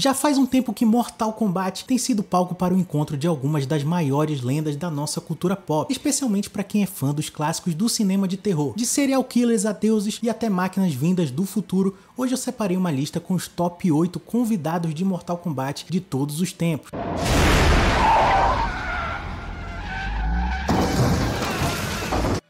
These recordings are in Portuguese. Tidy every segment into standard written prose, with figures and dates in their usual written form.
Já faz um tempo que Mortal Kombat tem sido palco para o encontro de algumas das maiores lendas da nossa cultura pop, especialmente para quem é fã dos clássicos do cinema de terror. De serial killers a deuses e até máquinas vindas do futuro, hoje eu separei uma lista com os top 8 convidados de Mortal Kombat de todos os tempos.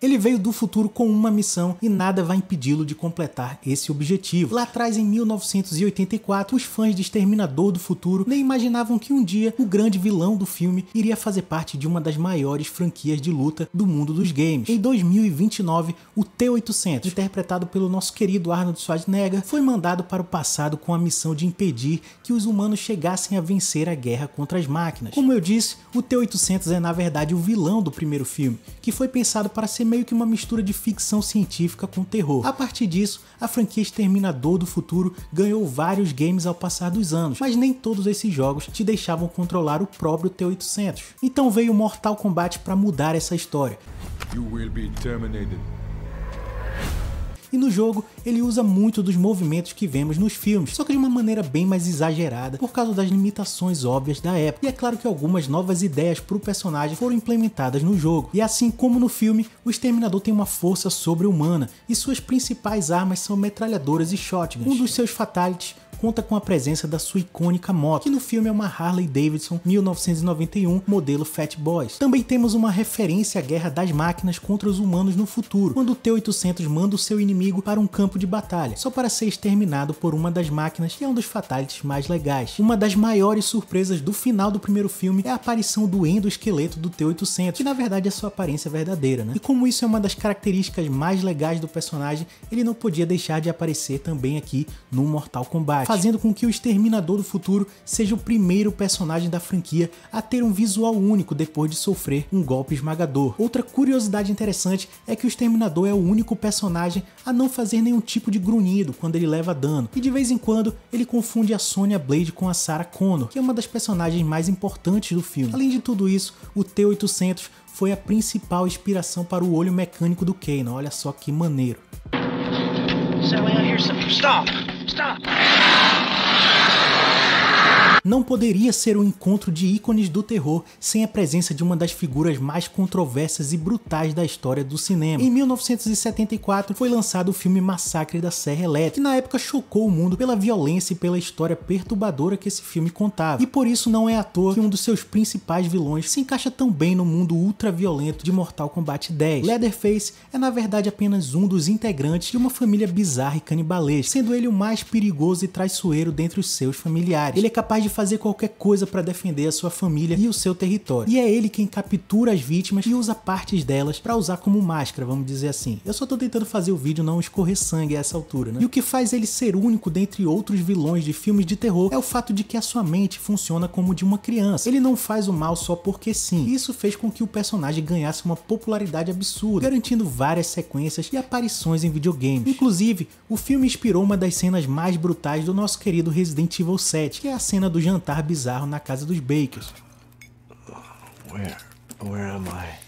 Ele veio do futuro com uma missão e nada vai impedi-lo de completar esse objetivo. Lá atrás, em 1984, os fãs de Exterminador do Futuro nem imaginavam que um dia o grande vilão do filme iria fazer parte de uma das maiores franquias de luta do mundo dos games. Em 2029, o T-800, interpretado pelo nosso querido Arnold Schwarzenegger, foi mandado para o passado com a missão de impedir que os humanos chegassem a vencer a guerra contra as máquinas. Como eu disse, o T-800 é na verdade o vilão do primeiro filme, que foi pensado para ser meio que uma mistura de ficção científica com terror. A partir disso, a franquia Exterminador do Futuro ganhou vários games ao passar dos anos, mas nem todos esses jogos te deixavam controlar o próprio T-800. Então veio Mortal Kombat para mudar essa história. You will be terminated. E no jogo, ele usa muito dos movimentos que vemos nos filmes, só que de uma maneira bem mais exagerada por causa das limitações óbvias da época. E é claro que algumas novas ideias para o personagem foram implementadas no jogo. E assim como no filme, o Exterminador tem uma força sobre-humana e suas principais armas são metralhadoras e shotguns. Um dos seus fatalities conta com a presença da sua icônica moto, que no filme é uma Harley Davidson 1991 modelo Fat Boys. Também temos uma referência à guerra das máquinas contra os humanos no futuro, quando o T-800 manda o seu inimigo para um campo de batalha, só para ser exterminado por uma das máquinas, que é um dos fatalities mais legais. Uma das maiores surpresas do final do primeiro filme é a aparição do endoesqueleto do T-800, que na verdade é sua aparência verdadeira, né? E como isso é uma das características mais legais do personagem, ele não podia deixar de aparecer também aqui no Mortal Kombat, fazendo com que o Exterminador do Futuro seja o primeiro personagem da franquia a ter um visual único depois de sofrer um golpe esmagador. Outra curiosidade interessante é que o Exterminador é o único personagem a não fazer nenhum tipo de grunhido quando ele leva dano, e de vez em quando ele confunde a Sonya Blade com a Sarah Connor, que é uma das personagens mais importantes do filme. Além de tudo isso, o T-800 foi a principal inspiração para o olho mecânico do Kano. Olha só que maneiro. Stop! Não poderia ser um encontro de ícones do terror sem a presença de uma das figuras mais controversas e brutais da história do cinema. Em 1974 foi lançado o filme Massacre da Serra Elétrica, que na época chocou o mundo pela violência e pela história perturbadora que esse filme contava. E por isso não é à toa que um dos seus principais vilões se encaixa tão bem no mundo ultra-violento de Mortal Kombat 10. Leatherface é na verdade apenas um dos integrantes de uma família bizarra e canibalesca, sendo ele o mais perigoso e traiçoeiro dentre os seus familiares. Ele é capaz de fazer qualquer coisa para defender a sua família e o seu território. E é ele quem captura as vítimas e usa partes delas para usar como máscara, vamos dizer assim. Eu só tô tentando fazer o vídeo não escorrer sangue a essa altura, né? E o que faz ele ser único dentre outros vilões de filmes de terror é o fato de que a sua mente funciona como de uma criança. Ele não faz o mal só porque sim. E isso fez com que o personagem ganhasse uma popularidade absurda, garantindo várias sequências e aparições em videogames. Inclusive, o filme inspirou uma das cenas mais brutais do nosso querido Resident Evil 7, que é a cena do jantar bizarro na casa dos Bakers. Where am I?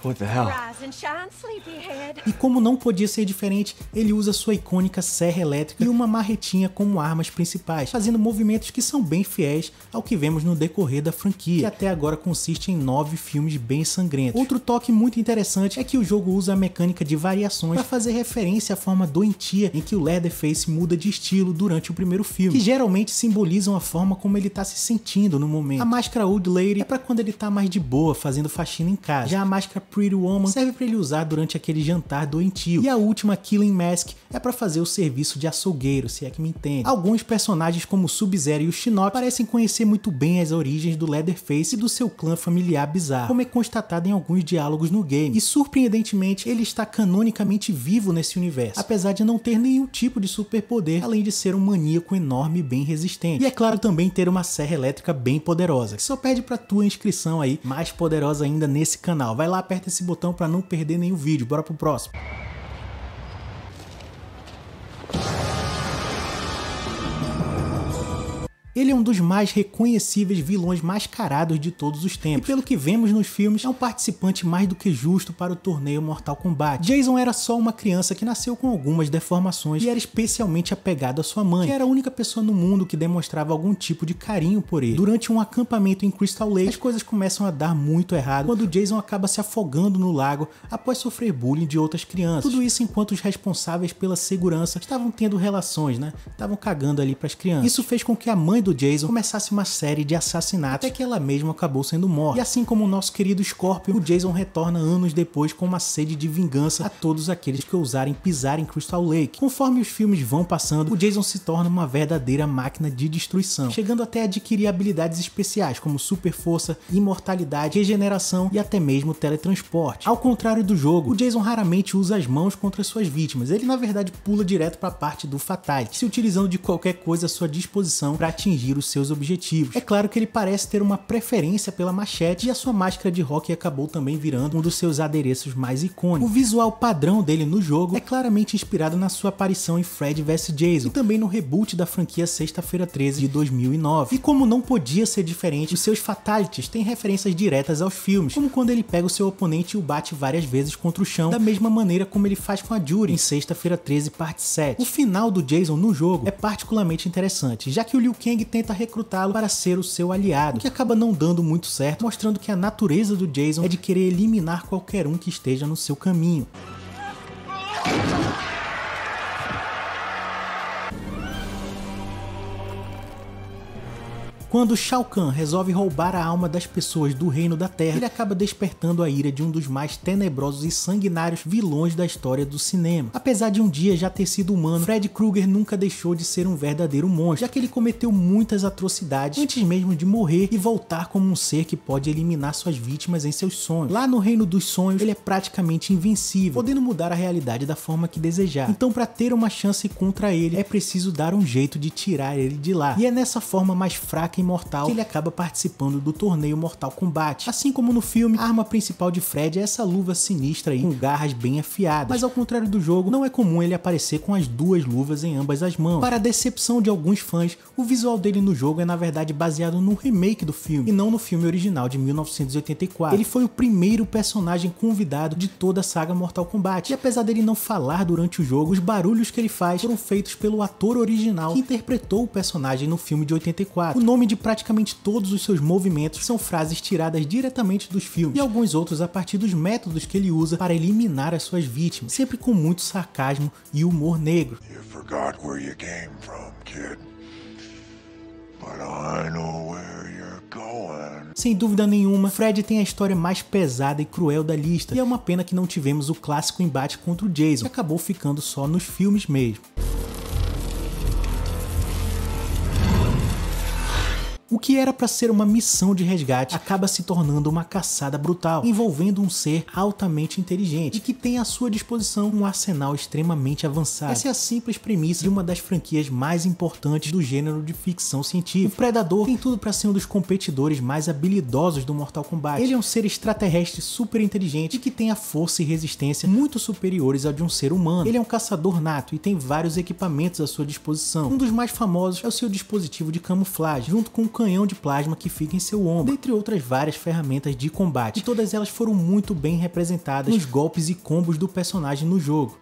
What the hell? Rise and shine, sleepyhead. E como não podia ser diferente, ele usa sua icônica serra elétrica e uma marretinha como armas principais, fazendo movimentos que são bem fiéis ao que vemos no decorrer da franquia, que até agora consiste em 9 filmes bem sangrentos. Outro toque muito interessante é que o jogo usa a mecânica de variações para fazer referência à forma doentia em que o Leatherface muda de estilo durante o primeiro filme, que geralmente simbolizam a forma como ele está se sentindo no momento. A máscara Old Lady é para quando ele está mais de boa, fazendo faxina em casa. Já a máscara Pretty Woman serve para ele usar durante aquele jantar doentio. E a última Killing Mask é para fazer o serviço de açougueiro, se é que me entende. Alguns personagens como o Sub-Zero e o Shinnok parecem conhecer muito bem as origens do Leatherface e do seu clã familiar bizarro, como é constatado em alguns diálogos no game. E surpreendentemente, ele está canonicamente vivo nesse universo, apesar de não ter nenhum tipo de superpoder, além de ser um maníaco enorme e bem resistente. E é claro também ter uma serra elétrica bem poderosa, que só pede pra tua inscrição aí, mais poderosa ainda nesse canal. Vai lá, aperta esse botão para não perder nenhum vídeo. Bora pro próximo. Ele é um dos mais reconhecíveis vilões mascarados de todos os tempos, e pelo que vemos nos filmes, é um participante mais do que justo para o torneio Mortal Kombat. Jason era só uma criança que nasceu com algumas deformações e era especialmente apegado à sua mãe, que era a única pessoa no mundo que demonstrava algum tipo de carinho por ele. Durante um acampamento em Crystal Lake, as coisas começam a dar muito errado quando Jason acaba se afogando no lago após sofrer bullying de outras crianças. Tudo isso enquanto os responsáveis pela segurança estavam tendo relações, estavam cagando ali para as crianças. Isso fez com que a mãe do Jason começasse uma série de assassinatos, até que ela mesma acabou sendo morta. E assim como o nosso querido Scorpion, o Jason retorna anos depois com uma sede de vingança a todos aqueles que ousarem pisar em Crystal Lake. Conforme os filmes vão passando, o Jason se torna uma verdadeira máquina de destruição, chegando até a adquirir habilidades especiais como super força, imortalidade, regeneração e até mesmo teletransporte. Ao contrário do jogo, o Jason raramente usa as mãos contra suas vítimas, ele na verdade pula direto para a parte do Fatality, se utilizando de qualquer coisa à sua disposição para atingir os seus objetivos. É claro que ele parece ter uma preferência pela machete e a sua máscara de rock acabou também virando um dos seus adereços mais icônicos. O visual padrão dele no jogo é claramente inspirado na sua aparição em Fred vs Jason e também no reboot da franquia Sexta-feira 13 de 2009. E como não podia ser diferente, os seus Fatalities têm referências diretas aos filmes, como quando ele pega o seu oponente e o bate várias vezes contra o chão, da mesma maneira como ele faz com a Judy em Sexta-feira 13 parte 7. O final do Jason no jogo é particularmente interessante, já que o Liu Kang tenta recrutá-lo para ser o seu aliado, o que acaba não dando muito certo, mostrando que a natureza do Jason é de querer eliminar qualquer um que esteja no seu caminho. Quando Shao Kahn resolve roubar a alma das pessoas do Reino da Terra, ele acaba despertando a ira de um dos mais tenebrosos e sanguinários vilões da história do cinema. Apesar de um dia já ter sido humano, Fred Krueger nunca deixou de ser um verdadeiro monstro, já que ele cometeu muitas atrocidades antes mesmo de morrer e voltar como um ser que pode eliminar suas vítimas em seus sonhos. Lá no Reino dos Sonhos, ele é praticamente invencível, podendo mudar a realidade da forma que desejar. Então, para ter uma chance contra ele, é preciso dar um jeito de tirar ele de lá. E é nessa forma mais fraca imortal que ele acaba participando do torneio Mortal Kombat. Assim como no filme, a arma principal de Fred é essa luva sinistra aí, com garras bem afiadas. Mas ao contrário do jogo, não é comum ele aparecer com as duas luvas em ambas as mãos. Para a decepção de alguns fãs, o visual dele no jogo é na verdade baseado no remake do filme, e não no filme original de 1984. Ele foi o primeiro personagem convidado de toda a saga Mortal Kombat, e apesar dele não falar durante o jogo, os barulhos que ele faz foram feitos pelo ator original que interpretou o personagem no filme de 84. O nome de praticamente todos os seus movimentos são frases tiradas diretamente dos filmes, e alguns outros a partir dos métodos que ele usa para eliminar as suas vítimas, sempre com muito sarcasmo e humor negro. You forgot where you came from, kid. But I know where you're going. Sem dúvida nenhuma, Fred tem a história mais pesada e cruel da lista, e é uma pena que não tivemos o clássico embate contra o Jason, que acabou ficando só nos filmes mesmo. O que era para ser uma missão de resgate acaba se tornando uma caçada brutal, envolvendo um ser altamente inteligente e que tem à sua disposição um arsenal extremamente avançado. Essa é a simples premissa de uma das franquias mais importantes do gênero de ficção científica. O Predador tem tudo para ser um dos competidores mais habilidosos do Mortal Kombat. Ele é um ser extraterrestre super inteligente e que tem a força e resistência muito superiores ao de um ser humano. Ele é um caçador nato e tem vários equipamentos à sua disposição. Um dos mais famosos é o seu dispositivo de camuflagem, junto com um canhão de plasma que fica em seu ombro, dentre outras várias ferramentas de combate, e todas elas foram muito bem representadas nos golpes e combos do personagem no jogo.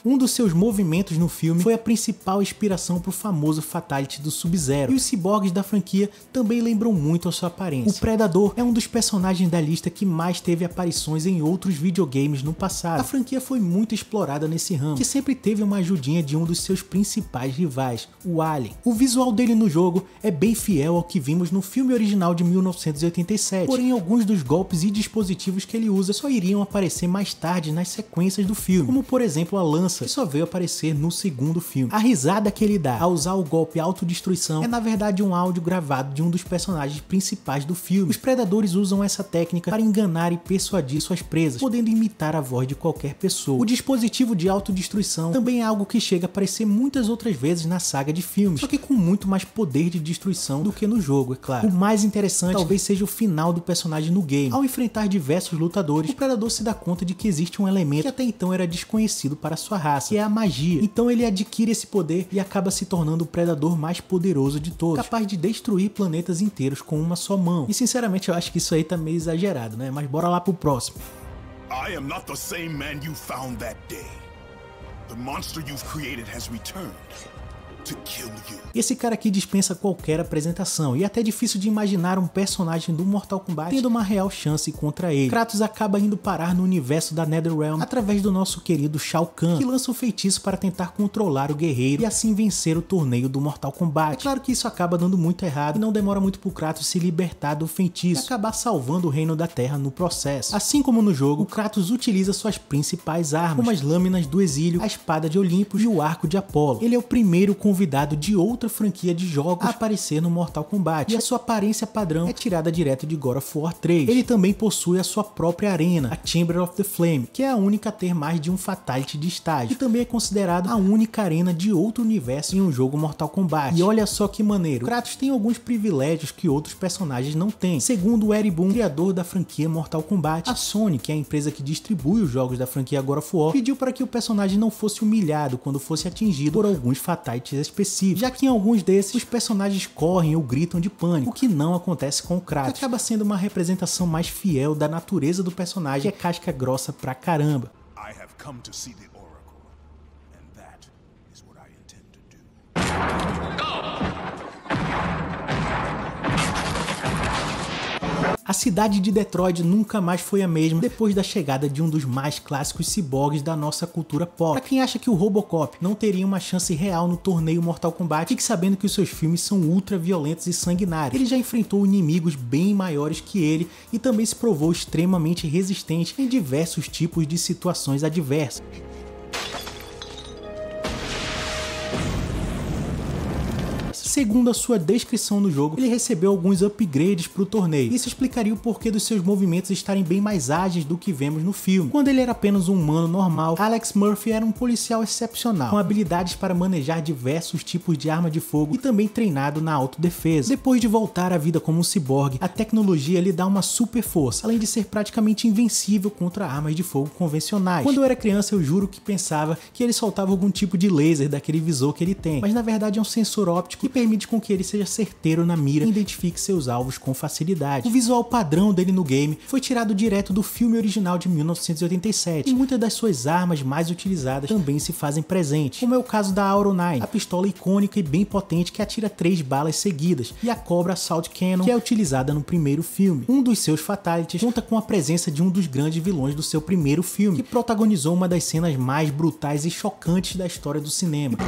Um dos seus movimentos no filme foi a principal inspiração para o famoso Fatality do Sub-Zero, e os ciborgues da franquia também lembram muito a sua aparência. O Predador é um dos personagens da lista que mais teve aparições em outros videogames no passado. A franquia foi muito explorada nesse ramo, que sempre teve uma ajudinha de um dos seus principais rivais, o Alien. O visual dele no jogo é bem fiel ao que vimos no filme original de 1987, porém alguns dos golpes e dispositivos que ele usa só iriam aparecer mais tarde nas sequências do filme, como por exemplo a lança, que só veio aparecer no segundo filme. A risada que ele dá ao usar o golpe autodestruição é na verdade um áudio gravado de um dos personagens principais do filme. Os predadores usam essa técnica para enganar e persuadir suas presas, podendo imitar a voz de qualquer pessoa. O dispositivo de autodestruição também é algo que chega a aparecer muitas outras vezes na saga de filmes, só que com muito mais poder de destruição do que no jogo, é claro. O mais interessante talvez seja o final do personagem no game. Ao enfrentar diversos lutadores, o predador se dá conta de que existe um elemento que até então era desconhecido para sua raça, que é a magia. Então ele adquire esse poder e acaba se tornando o predador mais poderoso de todos, capaz de destruir planetas inteiros com uma só mão. E sinceramente eu acho que isso aí tá meio exagerado, né? Mas bora lá pro próximo. I am not the same man you found that day. The monster you've created has returned to kill you. Esse cara aqui dispensa qualquer apresentação, e é até difícil de imaginar um personagem do Mortal Kombat tendo uma real chance contra ele. Kratos acaba indo parar no universo da Netherrealm através do nosso querido Shao Kahn, que lança um feitiço para tentar controlar o guerreiro e assim vencer o torneio do Mortal Kombat. É claro que isso acaba dando muito errado e não demora muito pro Kratos se libertar do feitiço e acabar salvando o reino da Terra no processo. Assim como no jogo, o Kratos utiliza suas principais armas, como as lâminas do exílio, a espada de Olympus e o arco de Apolo. Ele é o primeiro convidado de outra franquia de jogos a aparecer no Mortal Kombat, e a sua aparência padrão é tirada direto de God of War 3. Ele também possui a sua própria arena, a Chamber of the Flame, que é a única a ter mais de um Fatality de estágio, e também é considerada a única arena de outro universo em um jogo Mortal Kombat. E olha só que maneiro, Kratos tem alguns privilégios que outros personagens não têm. Segundo o Eri Boon, criador da franquia Mortal Kombat, a Sony, que é a empresa que distribui os jogos da franquia God of War, pediu para que o personagem não fosse humilhado quando fosse atingido por alguns Fatalities específicos, já que em alguns desses os personagens correm ou gritam de pânico, o que não acontece com o Kratos, que acaba sendo uma representação mais fiel da natureza do personagem, que é casca grossa pra caramba. I have come to see the Oracle, and that is what I intend to do. A cidade de Detroit nunca mais foi a mesma depois da chegada de um dos mais clássicos ciborgues da nossa cultura pop. Pra quem acha que o Robocop não teria uma chance real no torneio Mortal Kombat, fique sabendo que os seus filmes são ultra violentos e sanguinários. Ele já enfrentou inimigos bem maiores que ele e também se provou extremamente resistente em diversos tipos de situações adversas. Segundo a sua descrição no jogo, ele recebeu alguns upgrades para o torneio. Isso explicaria o porquê dos seus movimentos estarem bem mais ágeis do que vemos no filme. Quando ele era apenas um humano normal, Alex Murphy era um policial excepcional, com habilidades para manejar diversos tipos de arma de fogo e também treinado na autodefesa. Depois de voltar à vida como um ciborgue, a tecnologia lhe dá uma super força, além de ser praticamente invencível contra armas de fogo convencionais. Quando eu era criança, eu juro que pensava que ele soltava algum tipo de laser daquele visor que ele tem, mas na verdade é um sensor óptico que permite com que ele seja certeiro na mira e identifique seus alvos com facilidade. O visual padrão dele no game foi tirado direto do filme original de 1987, e muitas das suas armas mais utilizadas também se fazem presentes, como é o caso da Auro 9, a pistola icônica e bem potente que atira 3 balas seguidas, e a Cobra Assault Cannon, que é utilizada no primeiro filme. Um dos seus fatalities conta com a presença de um dos grandes vilões do seu primeiro filme, que protagonizou uma das cenas mais brutais e chocantes da história do cinema.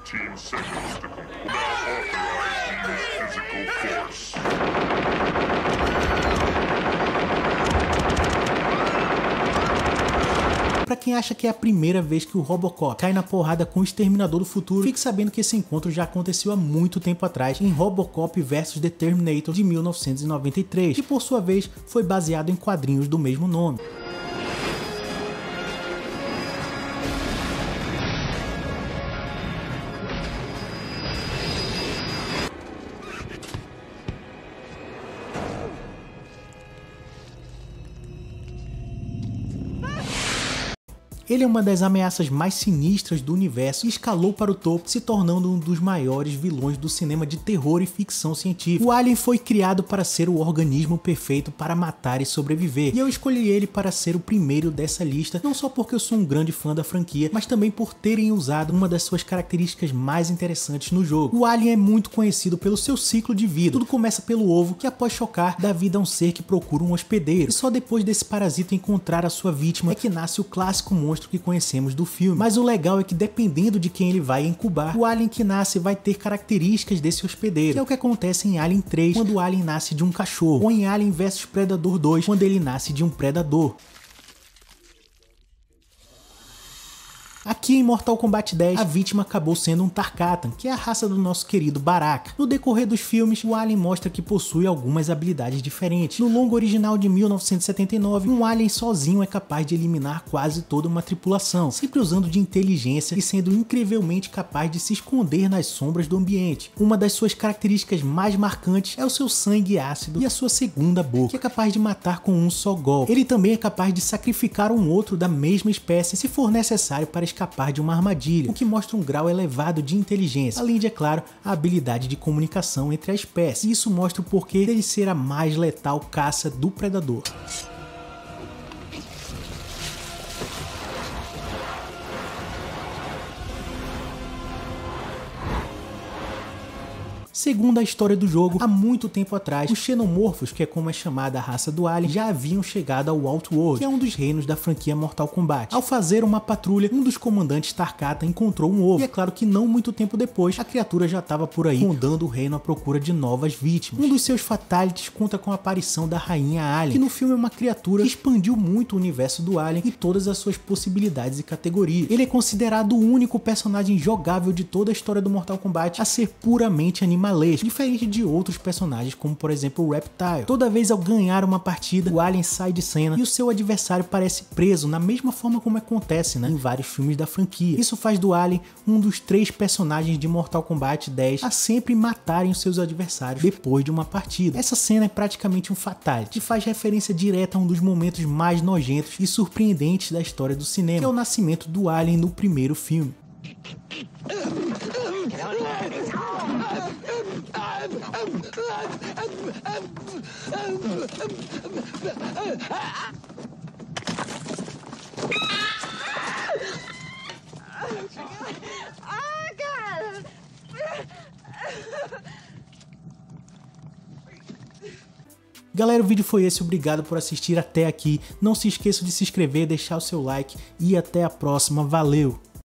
15 seconds to complete. Now authorize physical force. Pra quem acha que é a primeira vez que o Robocop cai na porrada com o Exterminador do Futuro, fique sabendo que esse encontro já aconteceu há muito tempo atrás em Robocop vs The Terminator de 1993, que por sua vez foi baseado em quadrinhos do mesmo nome. Ele é uma das ameaças mais sinistras do universo e escalou para o topo, se tornando um dos maiores vilões do cinema de terror e ficção científica. O Alien foi criado para ser o organismo perfeito para matar e sobreviver, e eu escolhi ele para ser o primeiro dessa lista, não só porque eu sou um grande fã da franquia, mas também por terem usado uma das suas características mais interessantes no jogo. O Alien é muito conhecido pelo seu ciclo de vida. Tudo começa pelo ovo, que após chocar, dá vida a um ser que procura um hospedeiro, e só depois desse parasita encontrar a sua vítima é que nasce o clássico monstro que conhecemos do filme. Mas o legal é que dependendo de quem ele vai incubar, o alien que nasce vai ter características desse hospedeiro, que é o que acontece em Alien 3, quando o alien nasce de um cachorro, ou em Alien vs Predador 2, quando ele nasce de um predador. Aqui em Mortal Kombat 10, a vítima acabou sendo um Tarkatan, que é a raça do nosso querido Baraka. No decorrer dos filmes, o alien mostra que possui algumas habilidades diferentes. No longo original de 1979, um alien sozinho é capaz de eliminar quase toda uma tripulação, sempre usando de inteligência e sendo incrivelmente capaz de se esconder nas sombras do ambiente. Uma das suas características mais marcantes é o seu sangue ácido e a sua segunda boca, que é capaz de matar com um só golpe. Ele também é capaz de sacrificar um outro da mesma espécie se for necessário para escapar de uma armadilha, o que mostra um grau elevado de inteligência, além de, é claro, a habilidade de comunicação entre a espécie. Isso mostra o porquê dele ser a mais letal caça do predador. Segundo a história do jogo, há muito tempo atrás, os xenomorfos, que é como é chamada a raça do alien, já haviam chegado ao Outworld, que é um dos reinos da franquia Mortal Kombat. Ao fazer uma patrulha, um dos comandantes Tarkatan encontrou um ovo, e é claro que não muito tempo depois, a criatura já estava por aí, rondando o reino à procura de novas vítimas. Um dos seus fatalities conta com a aparição da Rainha Alien, que no filme é uma criatura que expandiu muito o universo do Alien e todas as suas possibilidades e categorias. Ele é considerado o único personagem jogável de toda a história do Mortal Kombat a ser puramente animalesco, diferente de outros personagens como por exemplo o Reptile. Toda vez ao ganhar uma partida, o alien sai de cena e o seu adversário parece preso, na mesma forma como acontece em vários filmes da franquia. Isso faz do alien um dos 3 personagens de Mortal Kombat 10 a sempre matarem os seus adversários depois de uma partida. Essa cena é praticamente um fatality e faz referência direta a um dos momentos mais nojentos e surpreendentes da história do cinema, que é o nascimento do alien no primeiro filme. Galera, o vídeo foi esse, obrigado por assistir até aqui. Não se esqueça de se inscrever, deixar o seu like e até a próxima, valeu!